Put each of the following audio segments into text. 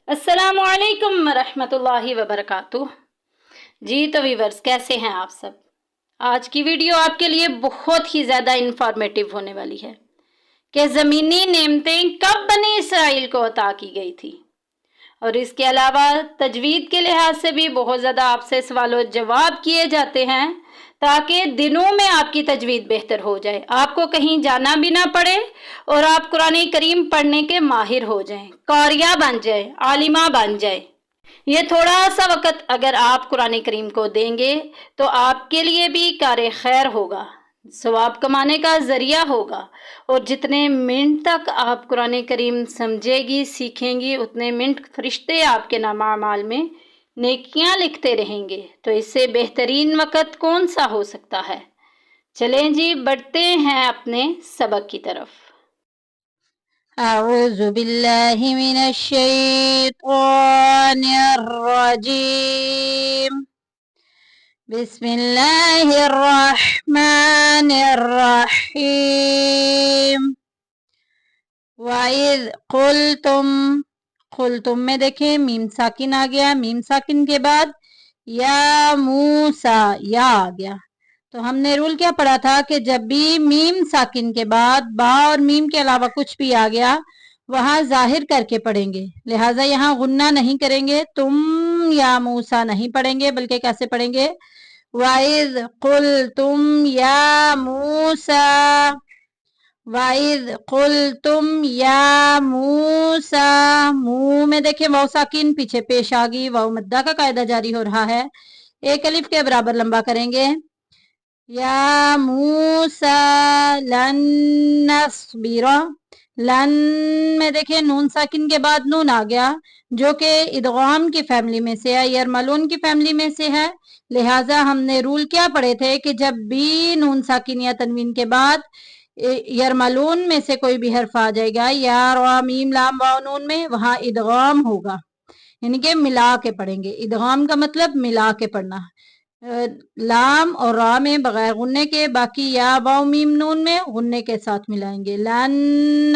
अस्सलामुअलैकुम रहमतुल्लाहि वबरकातुह। जी तो वीवर्स, कैसे हैं आप सब। आज की वीडियो आपके लिए बहुत ही ज़्यादा इंफॉर्मेटिव होने वाली है कि ज़मीनी नेमतें कब बनी इसराइल को अता की गई थी, और इसके अलावा तजवीद के लिहाज से भी बहुत ज़्यादा आपसे सवाल जवाब किए जाते हैं ताकि दिनों में आपकी तजवीद बेहतर हो जाए, आपको कहीं जाना भी ना पड़े और आप कुरान करीम पढ़ने के माहिर हो जाएं, कारिया बन जाए, आलिमा बन जाए। ये थोड़ा सा वक्त अगर आप कुरान करीम को देंगे तो आपके लिए भी कार खैर होगा, सवाब कमाने का ज़रिया होगा। और जितने मिनट तक आप कुरान करीम समझेगी सीखेंगी, उतने मिनट फरिश्ते आपके नामा अमाल में नेकियां लिखते रहेंगे। तो इससे बेहतरीन वक़्त कौन सा हो सकता है। चलें जी, बढ़ते हैं अपने सबक की तरफ। अऊज़ु बिल्लाहि मिनश शैतानिर रजीम। बिस्मिल्लाहिर रहमानिर रहीम। वाइज़ कुल्तुम में देखें मीम साकिन आ गया, मीम साकिन के बाद या मूसा या आ गया। तो हमने रूल क्या पढ़ा था कि जब भी मीम साकिन के बाद बा और मीम के अलावा कुछ भी आ गया वहां जाहिर करके पढ़ेंगे, लिहाजा यहाँ गुन्ना नहीं करेंगे। तुम या मूसा नहीं पढ़ेंगे, बल्कि कैसे पढ़ेंगे, वाइज़ कुल्तुम या मूसा, वाइज़ कुल्तुम या मूसा। मुंह में देखें वाव साकिन पीछे पेश आ गई, वाव मद्दा का कायदा जारी हो रहा है, एक अलिफ के बराबर लंबा करेंगे। या मूसा लन नस्बिरा, लन में देखें नून साकिन के बाद नून आ गया जो कि इदगाम की फैमिली में से है, यरमलून की फैमिली में से है। लिहाजा हमने रूल क्या पढ़े थे कि जब भी नून साकिन या तनवीन के बाद यरमलून में से कोई भी हर्फ आ जाएगा या रा मीम लाम वाव नून में, वहां इदगाम होगा, यानी कि मिला के पढ़ेंगे। इदगाम का मतलब मिला के पढ़ना, लाम और रा में बगैर गुन्ने के, बाकी या वाव मीम नून में गुन्ने के साथ मिलाएंगे। लन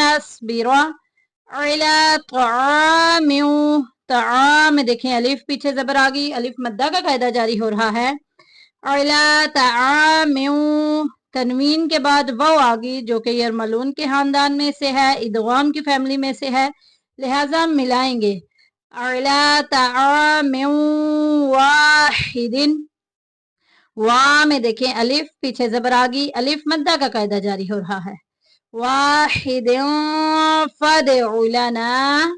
नस्बिरा अला तआमिन, तआम देखें अलिफ पीछे जबर आ गई, अलिफ मद्दा का कायदा जारी हो रहा है। अला तआमिन, तनवीन के बाद वाव आ गई जो कि यरमलून के खानदान में से है, इदगाम की फैमिली में से है, लिहाजा मिलाएंगे। अला तआमिन वाहिदिन, वा में देखें अलिफ पीछे जबर आ गई, अलिफ मद्दा का कायदा जारी हो रहा है। वाहिदिन फदउ लना,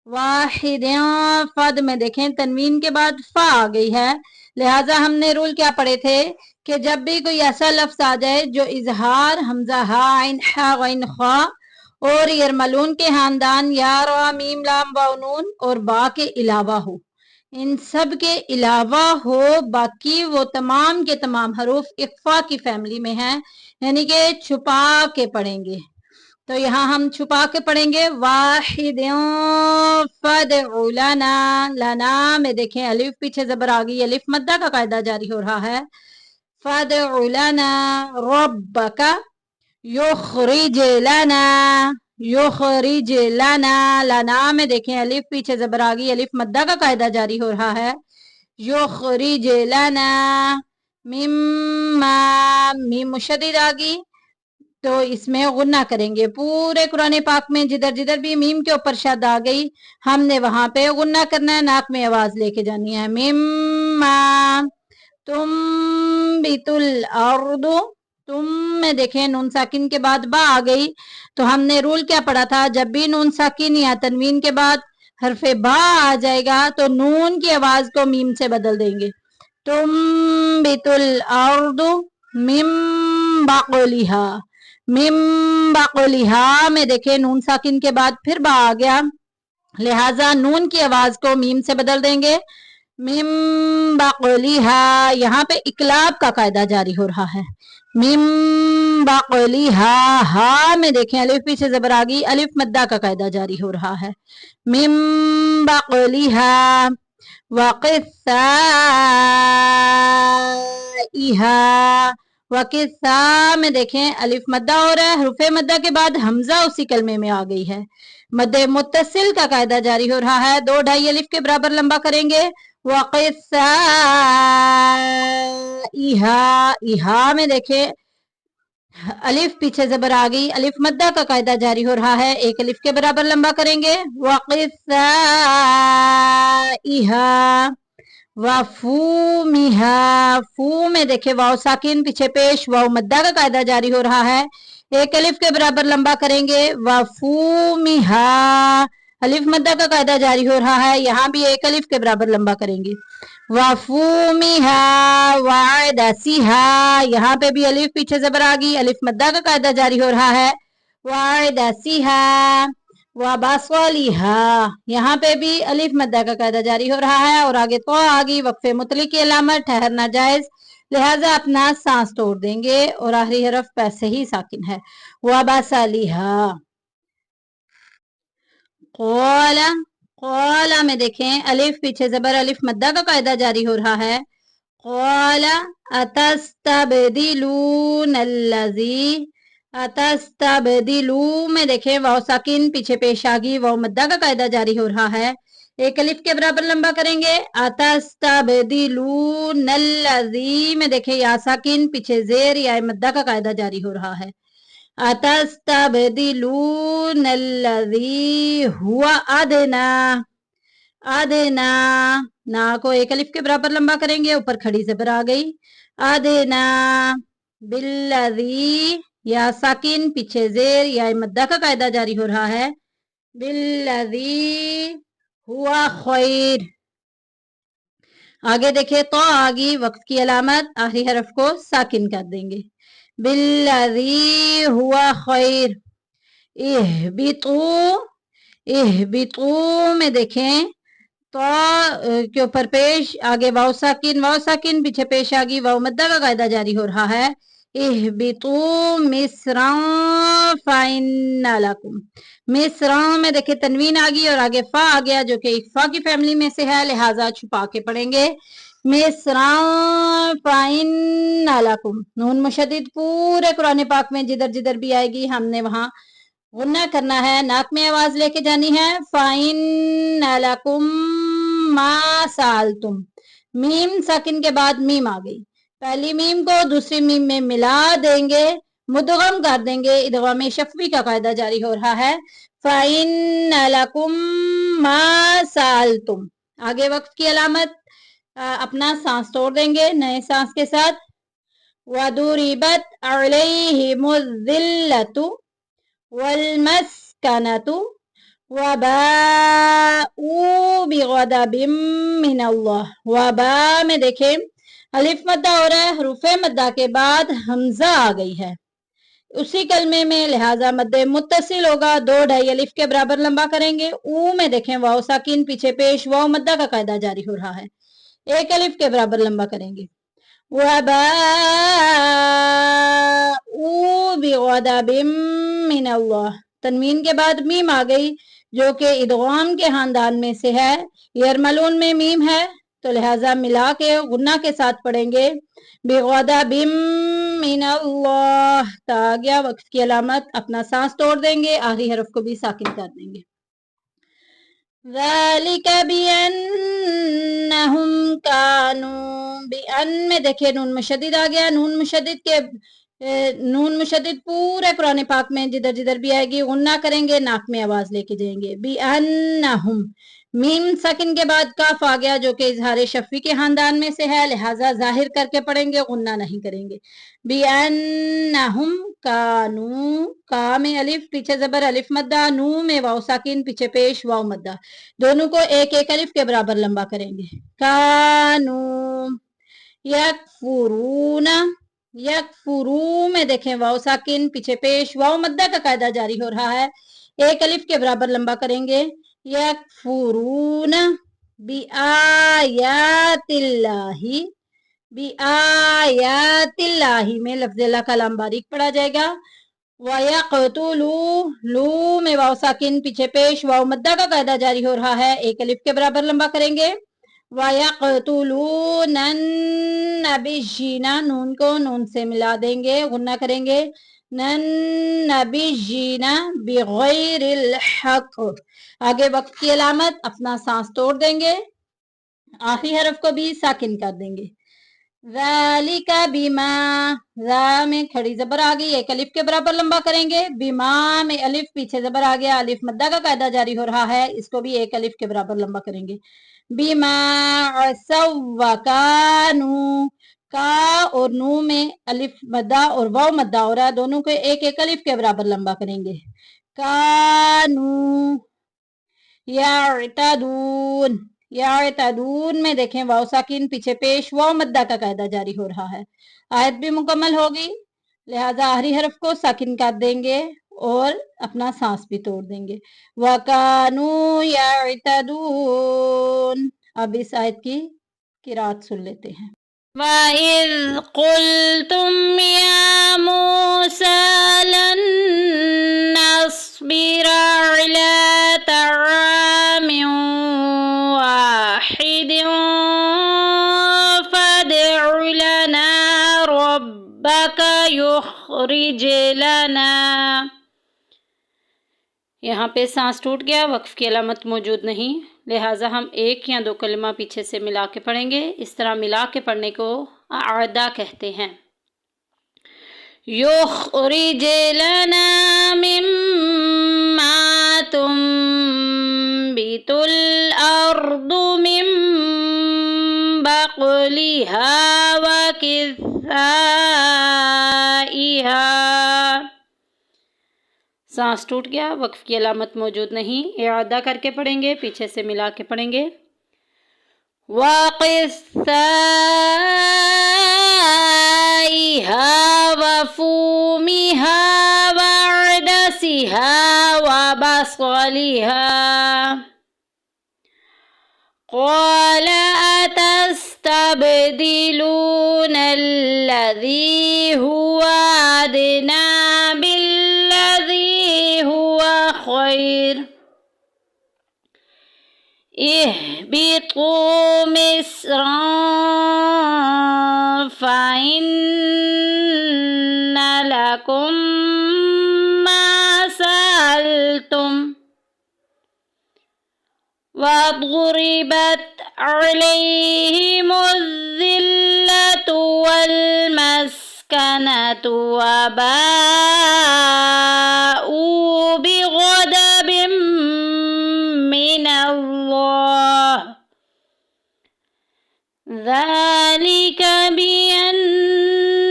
वाहिदिन फद में देखें तनवीन के बाद फा आ गई है। लिहाजा हमने रूल क्या पढ़े थे कि जब भी कोई ऐसा लफ्ज आ जाए जो इजहार हमजा हा आइन हा गैन खा और यरमलून के खानदान या रा मीम लाम वाव नून और बा के अलावा हो, इन सब के अलावा हो, बाकी वो तमाम के तमाम हरूफ इख्फा की फैमिली में हैं, यानी कि छुपा के पढ़ेंगे। तो यहाँ हम छुपा के पढ़ेंगे। वाहिदिन फदउ लना, लना में देखें अलिफ पीछे जबर आ गई, अलिफ मद्दा का कायदा जारी हो रहा है। फदउ लना रब्बका युखरिज लना, युखरिज लना, लना में देखें अलिफ पीछे जबर आ गई, अलिफ मद्दा का कायदा जारी हो रहा है। युखरिज लना मिम्मा, मीम मुशद्दिद आ गई तो इसमें गुन्ना करेंगे। पूरे कुरान पाक में जिधर जिधर भी मीम के ऊपर शद आ गई हमने वहां पे गुन्ना करना है, नाक में आवाज लेके जानी है। मिम्मा तुम बितुल अर्दु, तुम में देखें नून साकिन के बाद बा आ गई, तो हमने रूल क्या पढ़ा था, जब भी नून साकिन या तनवीन के बाद हरफे बा आ जाएगा तो नून की आवाज को मीम से बदल देंगे। तुम बितुल अर्दु मिम बाकुलिहा, मिम बाकुलिहा में देखें नून साकिन के बाद फिर बा आ गया, लिहाजा नून की आवाज को मीम से बदल देंगे। मिम बाकुलिहा, यहाँ पे इकलाब का कायदा जारी हो रहा है। मिम बाकुलिहा, हा में देखें अलिफ पीछे जबर आ गई, अलिफ मद्दा का कायदा जारी हो रहा है। मिम बाकुलिहा वकिस्साइहा, वकिस्सा में देखें अलिफ मद्दा हो रहा है, हरूफे मद्दा के बाद हमजा उसी कलमे में आ गई है। मद्दे मुत्तसिल का कायदा जारी हो रहा है, 2 ढाई अलिफ के बराबर लंबा करेंगे। वक़िस्सा इहा में देखें अलिफ पीछे जबर आ गई, अलिफ मद्दा का कायदा जारी हो रहा है, 1 अलिफ के बराबर लंबा करेंगे। वक़िस्सा इहा वफूमिहा, फू में देखे वाव साकिन पीछे पेश, वाव मद्दा का कायदा जारी हो रहा है, 1 अलिफ के बराबर लंबा करेंगे। वफूमिहा, अलिफ मद्दा का कायदा जारी हो रहा है, यहाँ भी 1 अलिफ के बराबर लंबा करेंगे। वफूमिहा वादसिहा, यहाँ पे भी अलिफ पीछे जबर आ गई, अलिफ मद्दा का कायदा जारी हो रहा है। वादसिहा वबासलिहा, यहाँ पे भी अलिफ मद्दा का कायदा जारी हो रहा है और आगे तो आ गई, वक्फे मुतली की अलामत, ठहरना जायज, लिहाजा अपना सांस तोड़ देंगे और आखिरी हरफ पैसे ही साकिन है। वबासलिहा। क़ौला, क़ौला में देखें अलिफ पीछे जबर, अलिफ मद्दा का कायदा जारी हो रहा है। क़ौला अतस्तबदिलूनल्लज़ी, अतस्तबदिलू में देखें वाव साकिन पीछे पेश आ गई, वाव मद्दा का कायदा जारी हो रहा है, 1 अलिफ के बराबर लंबा करेंगे। अतस्तबदिलूनल्लज़ी में देखें या साकिन पीछे जेर या मद्दा का कायदा जारी हो रहा है। अतस्तबदिलूनल्लज़ी हुवा अदना, अदना ना को 1 अलिफ के बराबर लंबा करेंगे, ऊपर खड़ी ज़बर आ गई। अदना बिल्लज़ी, या साकिन पीछे जेर या मद्दा का कायदा जारी हो रहा है। बिल्लज़ी हुआ खैर। आगे देखिए तो आगी, वक्त की अलामत, आखिरी हरफ को साकिन कर देंगे। बिल्लज़ी हुआ खैर। इहबितू, इहबितू में देखें तो के ऊपर पेश, आगे वाव साकिन पीछे पेश आ गई, वाव मद्दा का कायदा जारी हो रहा है। इहबितू मिस्रा फाइन्ना लकुम, मिस्रा में देखिए तनवीन आ गई और आगे फा आ गया जो कि इक्फा की फैमिली में से है, लिहाजा छुपा के पढ़ेंगे। मिस्रा फाइन्ना लकुम, नून मुशद्दिद पूरे कुरान पाक में जिधर जिधर भी आएगी हमने वहां गुन्ना करना है, नाक में आवाज लेके जानी है। फाइन्ना लकुम मा सालतुम, मीम साकिन के बाद मीम आ गई, पहली मीम को दूसरी मीम में मिला देंगे, मुदगम कर देंगे, इदगाम शफवी का कायदा जारी हो रहा है। फाइन्ना लकुम मा सालतुम। आगे वक्त की अलामत, अपना सांस तोड़ देंगे नए सांस के साथ। वदुरिबत अलैहिमुज़्ज़िल्लतु वल्मस्कनतु वबाऊ बिग़ज़बिम मिनल्लाह। वबा में देखें अलिफ मद्दा हो रहा है, हरूफे मद्दा के बाद हमजा आ गई है उसी कलमे में, लिहाजा मद्दे मुत्तसिल होगा, 2 ढाई अलिफ के बराबर लंबा करेंगे। ऊ में देखें वाव साकिन पीछे पेश, वाव मद्दा का कायदा जारी हो रहा है, 1 अलिफ के बराबर लंबा करेंगे। वबाऊ बिग़ज़बिम मिनल्लाह, तनवीन के बाद मीम आ गई जो कि इदगाम के खानदान में से है, यरमलून में मीम है तो लिहाजा मिला के गुन्ना के साथ पढ़ेंगे। बिग़ज़बिम मिनल्लाह, ता गया, वक्त की अलामत, अपना सांस तोड़ देंगे, आखिरी हरफ को भी साकिन कर देंगे। ज़ालिका बिअन्नहुम कानू, बिअन में देखिए नून मुशद्दिद आ गया, नून मुशद्दिद पूरे कुरान पाक में जिधर जिधर भी आएगी गुन्ना करेंगे, नाक में आवाज लेके जाएंगे। बिअन्नहुम, मीम साकिन के बाद काफ आ गया जो कि इजहार शफी के खानदान में से है, लिहाजा जाहिर करके पढ़ेंगे, गुन्ना नहीं करेंगे। बिअन्नहुम कानू, का में अलिफ पीछे जबर, अलिफ मद्दा, नू में वाव साकिन पीछे पेश, वाव मद्दा, दोनों को 1 1 अलिफ के बराबर लंबा करेंगे। कानू यकफुरूना, यकफुरू में देखें वाव साकिन पीछे पेश, वाव मद्दा का कायदा जारी हो रहा है, 1 अलिफ के बराबर लंबा करेंगे। यकफुरून बिआयातिल्लाही, बिआयातिल्लाही में लफ्ज़ अल्लाह का लाम बारीक पढ़ा जाएगा। वयक़तुलू, लू में वाव साकिन पीछे पेश, वाव मद्दा का कायदा जारी हो रहा है, 1 अलिफ के बराबर लंबा करेंगे। वयक़तुलूनन नबिय्यीना, नून को नून से मिला देंगे, गुन्ना करेंगे, नन्नबिय्यिना बिगैरिल हक। आगे वक्त की अलामत अपना सांस तोड़ देंगे, आखिरी हरफ को भी साकिन कर देंगे। ज़ालिका बिमा, ज़ा में खड़ी जबर आ गई, एक अलिफ के बराबर लंबा करेंगे। बिमा में अलिफ पीछे जबर आ गया, अलिफ मद्दा का कायदा जारी हो रहा है, इसको भी एक अलिफ के बराबर लंबा करेंगे। बिमा कानू, का और नू में अलिफ मद्दा और वाव मद्दा हो रहा है, दोनों को एक एक अलिफ के बराबर लंबा करेंगे। कानू यातदून, यातदून में देखें वाव साकिन पीछे पेश, वाव मद्दा का कायदा जारी हो रहा है। आयत भी मुकम्मल होगी, लिहाजा आखिरी हरफ को साकिन कर देंगे और अपना सांस भी तोड़ देंगे। वकानू यातदून। अब इस आयत की किरात सुन लेते हैं। वइज़ क़ुल्तुम या मूसा लन नस्बिरा अला तआमिन वाहिदिन फदअ लना रब्बक युखरिज लना। यहाँ पे सांस टूट गया, वक्फ की अलामत मौजूद नहीं, लिहाजा हम एक या दो कलमा पीछे से मिला के पढ़ेंगे। इस तरह मिला के पढ़ने को आदा कहते हैं। युखरिज लना मिम्मा तुंबितुल अर्दु मिन बक़लिहा व किस्साइहा। सांस टूट गया, वक्फ की अलामत मौजूद नहीं, इआदा करके पढ़ेंगे, पीछे से मिला के पढ़ेंगे। वक़िस्साइहा वफ़ूमिहा वअदसिहा वबसलिहा। क़ाल अतस्तबदिलून अल्लज़ी हुवा अदना बिल्लज़ी हुवा खैर। इहबितू मिस्रन फ़इन्न लकुम मा सअलतुम वضربت عليهم الذلة والمسكنة وباءوا بغضب من الله ذلك بأنهم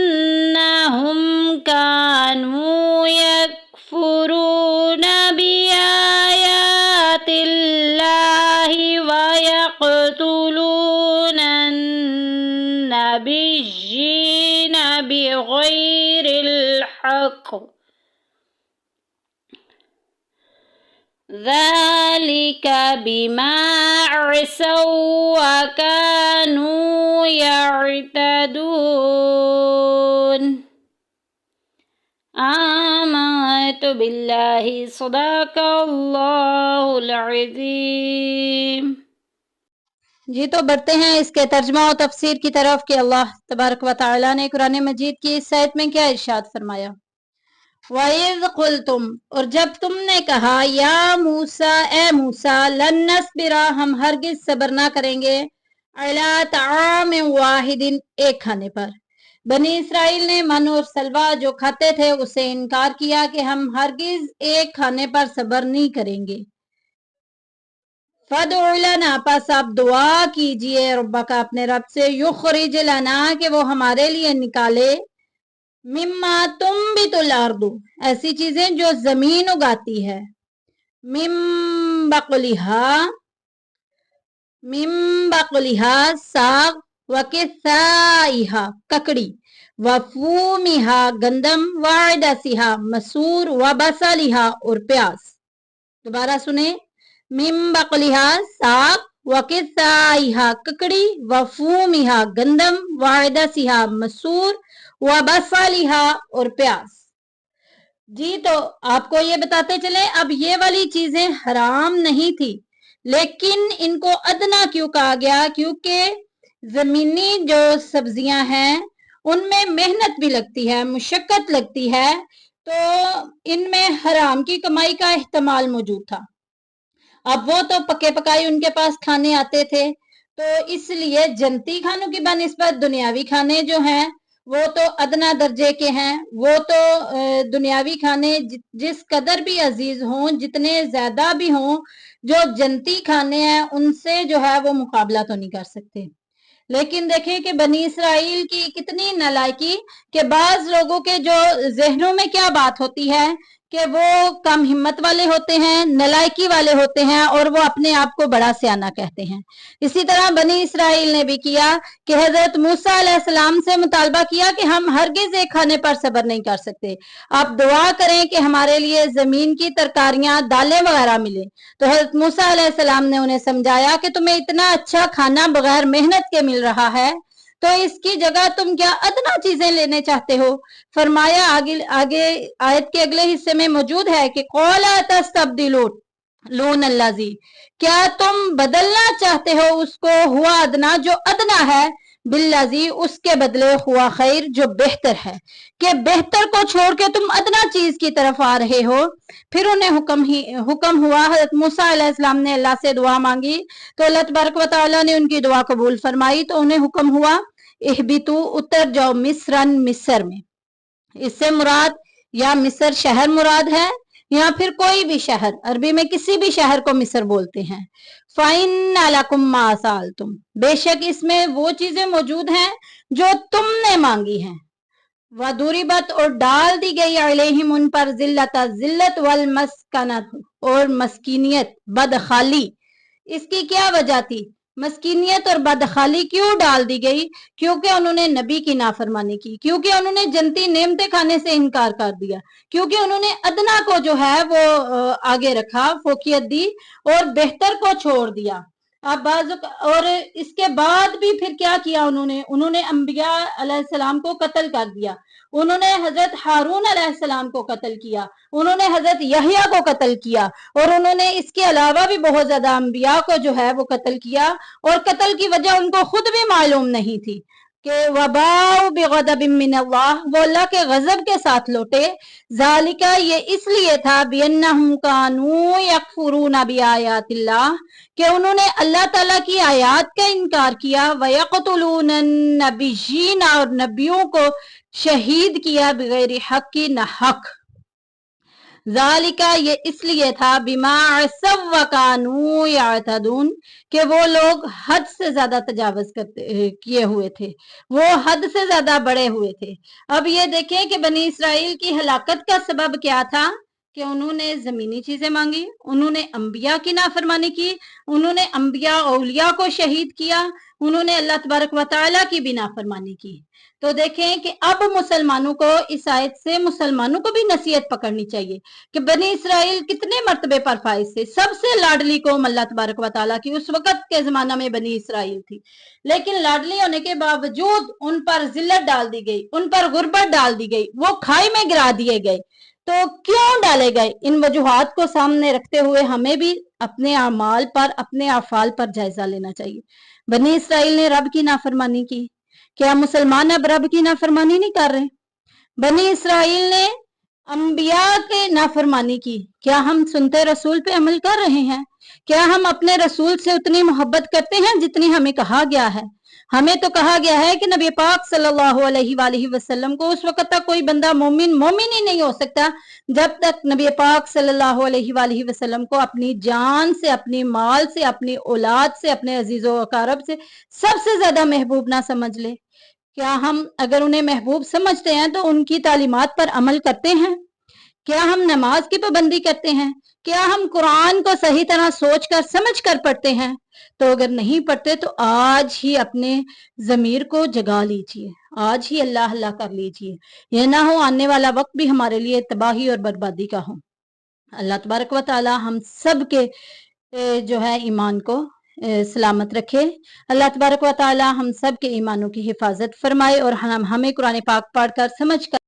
كانوا يكفرون بآيات الله ويقتلون النبيين بغير الحق ذلك بما عصوا وكانوا يعتدون آمنت بالله صدق अल्लाहुल अज़ीम। जी तो बढ़ते हैं इसके तर्जमा और तफसीर की तरफ कि अल्लाह तबारक व तआला ने कुरान मजीद की इस आयत में क्या इरशाद फरमाया। वइज़ क़ुल्तुम, और जब तुमने कहा, या मूसा, ए मूसा, लन नस्बिरा, हम हरगिज सब्र ना करेंगे, अला तआमिन वाहिदिन, एक खाने पर। बनी इसराइल ने मन और सलवा जो खाते थे उससे इनकार किया कि हम हरगिज एक खाने पर सब्र नहीं करेंगे। फदउ लना, पास आप दुआ कीजिए रब्बका, अपने रब से, युखरिज लना, कि वो हमारे लिए निकाले, मिम्मा तुंबितुल अर्दु, ऐसी चीजें जो जमीन उगाती है, मिम बक़लिहा, साग, व किस्साइहा, ककड़ी, व फूमिहा, गंदम, व अदसिहा, मसूर, व बसलिहा, और प्याज। दोबारा सुने, मिम बक़लिहा, साग, व किस्साइहा, ककड़ी, व फूमिहा, गंदम, व अदसिहा, मसूर, व बसलिहा, और प्याज। जी तो आपको ये बताते चले, अब ये वाली चीजें हराम नहीं थी, लेकिन इनको अदना क्यों कहा गया? क्योंकि जमीनी जो सब्जियां हैं उनमें मेहनत भी लगती है, मुशक्कत लगती है, तो इनमें हराम की कमाई का इहतमाल मौजूद था। अब वो तो पके पकाए उनके पास खाने आते थे, तो इसलिए जन्नती खानों की बनिस्बत दुनियावी खाने जो हैं वो तो अदना दर्जे के हैं। वो तो दुनियावी खाने जिस कदर भी अजीज हों, जितने ज्यादा भी हों, जो जन्नती खाने हैं उनसे जो है वो मुकाबला तो नहीं कर सकते। लेकिन देखें कि बनी इसराइल की कितनी नालायकी कि बाज लोगों के जो जहनों में क्या बात होती है कि वो कम हिम्मत वाले होते हैं, नालायकी वाले होते हैं और वो अपने आप को बड़ा सियाना कहते हैं। इसी तरह बनी इसराइल ने भी किया कि हजरत मूसा अलैहिस्सलाम से मुतालबा किया कि हम हरगिज एक खाने पर सब्र नहीं कर सकते, आप दुआ करें कि हमारे लिए जमीन की तरकारियां, दालें वगैरह मिले। तो हजरत मूसा अलैहिस्सलाम ने उन्हें समझाया कि तुम्हें इतना अच्छा खाना बगैर मेहनत के मिल रहा है, तो इसकी जगह तुम क्या अदना चीजें लेने चाहते हो। फरमाया, आगे आगे आयत के अगले हिस्से में मौजूद है कि कौला तस्तब्दिलून अल्लाजी, क्या तुम बदलना चाहते हो उसको हुआ अदना, जो अदना है, बिल्लाजी, उसके बदले हुआ खैर, जो बेहतर है। कि बेहतर को छोड़ के तुम अदना चीज की तरफ आ रहे हो। फिर उन्हें हुक्म हुआ, हजरत मूसा अलैहिस्सलाम ने अल्लाह से दुआ मांगी तो अल्लाह तबारक व तआला ने उनकी दुआ कबूल फरमाई। तो उन्हें हुक्म हुआ, इहबितू, उतर जाओ, मिस्रन, मिस्र में। इससे मुराद या मिस्र शहर मुराद है या फिर कोई भी शहर, अरबी में किसी भी शहर को मिस्र बोलते हैं। फाइन अलाकुम मा सालतुम, बेशक इसमें वो चीजें मौजूद हैं जो तुमने मांगी हैं। वदुरिबत, और डाल दी गई अलैहिम, उन पर, जिल्लता, जिल्लत, वल मस्कनत, और मस्कीनियत, बदखाली। इसकी क्या वजह थी? मस्कीनियत और बदखाली क्यों डाल दी गई? क्योंकि उन्होंने नबी की नाफरमानी की, क्योंकि उन्होंने जन्नती नेमतें खाने से इनकार कर दिया, क्योंकि उन्होंने अदना को जो है वो आगे रखा, फोकियत दी और बेहतर को छोड़ दिया। अब और इसके बाद भी फिर क्या किया उन्होंने अंबिया अलैहिस्सलाम को कत्ल कर दिया, उन्होंने हजरत हारून अलैहिस्सलाम को कत्ल किया, उन्होंने हजरत यहया को कत्ल किया और उन्होंने इसके अलावा भी बहुत ज्यादा अंबिया को जो है वो कत्ल किया। और कत्ल की वजह उनको खुद भी मालूम नहीं थी कि वबाउ बिगज़बिन मिनल्लाह, वो अल्लाह के गजब के साथ लौटे। जालिका, ये इसलिए था, बिअन्नहुम कानू यकफुरून बिआयातिल्लाह, कि उन्होंने अल्लाह ताला की आयात का इनकार किया, वयक़तुलून नबिय्यीन, और नबियों को शहीद किया, बगैर हक की, न हक। जालिका, ये इसलिए था, बिमा असव व कानू यातदून, कि वो लोग हद से ज्यादा तजावज करते किए हुए थे, वो हद से ज्यादा बड़े हुए थे। अब ये देखें कि बनी इसराइल की हलाकत का सबब क्या था कि उन्होंने जमीनी चीजें मांगी, उन्होंने अंबिया की नाफरमानी की, उन्होंने अंबिया औलिया को शहीद किया, उन्होंने अल्लाह तबारक व तआला की भी नाफरमानी की। तो देखें कि अब मुसलमानों को, इस आयत से मुसलमानों को भी नसीहत पकड़नी चाहिए कि बनी इसराइल कितने मर्तबे पर फाइज थे। सबसे लाडली कौम अल्लाह तबारक व तआला की उस वक्त के जमाना में बनी इसराइल थी, लेकिन लाडली होने के बावजूद उन पर जिल्लत डाल दी गई, उन पर गुर्बत डाल दी गई, वो खाई में गिरा दिए गए। तो क्यों डाले गए? इन वजूहात को सामने रखते हुए हमें भी अपने अमाल पर, अपने अफाल पर जायजा लेना चाहिए। बनी इसराइल ने रब की नाफरमानी की, क्या मुसलमान अब रब की नाफरमानी नहीं कर रहे? बनी इसराइल ने अंबिया के नाफरमानी की, क्या हम सुनते रसूल पे अमल कर रहे हैं? क्या हम अपने रसूल से उतनी मोहब्बत करते हैं जितनी हमें कहा गया है? हमें तो कहा गया है कि नबी पाक सल्लल्लाहु अलैहि वसल्लम को उस वक्त तक कोई बंदा मोमिन ही नहीं हो सकता जब तक नबी पाक सल्लल्लाहु अलैहि वसल्लम को अपनी जान से, अपनी माल से, अपनी औलाद से, अपने अजीजों अकारब से सबसे ज्यादा महबूब ना समझ ले। क्या हम अगर उन्हें महबूब समझते हैं तो उनकी तालीमात पर अमल करते हैं? क्या हम नमाज की पाबंदी करते हैं? क्या हम कुरान को सही तरह सोच कर समझ कर पढ़ते हैं? तो अगर नहीं पढ़ते तो आज ही अपने जमीर को जगा लीजिए, आज ही अल्लाह अल्लाह कर लीजिए, यह ना हो आने वाला वक्त भी हमारे लिए तबाही और बर्बादी का हो। अल्लाह तबारक व तआला हम सब के जो है ईमान को सलामत रखे। अल्लाह तबारक व तआला हम सब के ईमानों की हिफाजत फरमाए और हमें कुरान पाक पढ़कर समझ कर।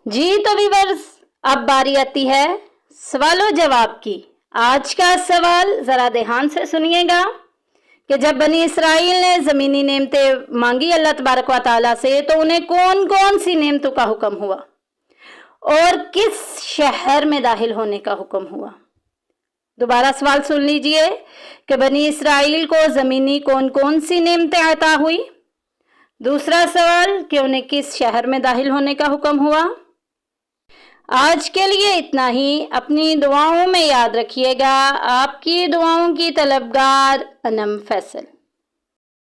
जी तो व्यूअर्स, अब बारी आती है सवालों जवाब की। आज का सवाल जरा ध्यान से सुनिएगा कि जब बनी इसराइल ने ज़मीनी नेमतें मांगी अल्लाह तबारक व तआला से, तो उन्हें कौन कौन सी नेमतों का हुक्म हुआ اور کس شہر میں داخل ہونے کا حکم ہوا؟ دوبارہ سوال سن لیجئے کہ بنی اسرائیل کو زمینی کون کون سی نعمتیں عطا ہوئی؟ دوسرا سوال کہ انہیں کس شہر میں داخل ہونے کا حکم ہوا؟ آج کے لیے اتنا ہی. اپنی دعاؤں میں یاد رکھیے گا. آپ کی دعاؤں کی طلبگار انم فیصل.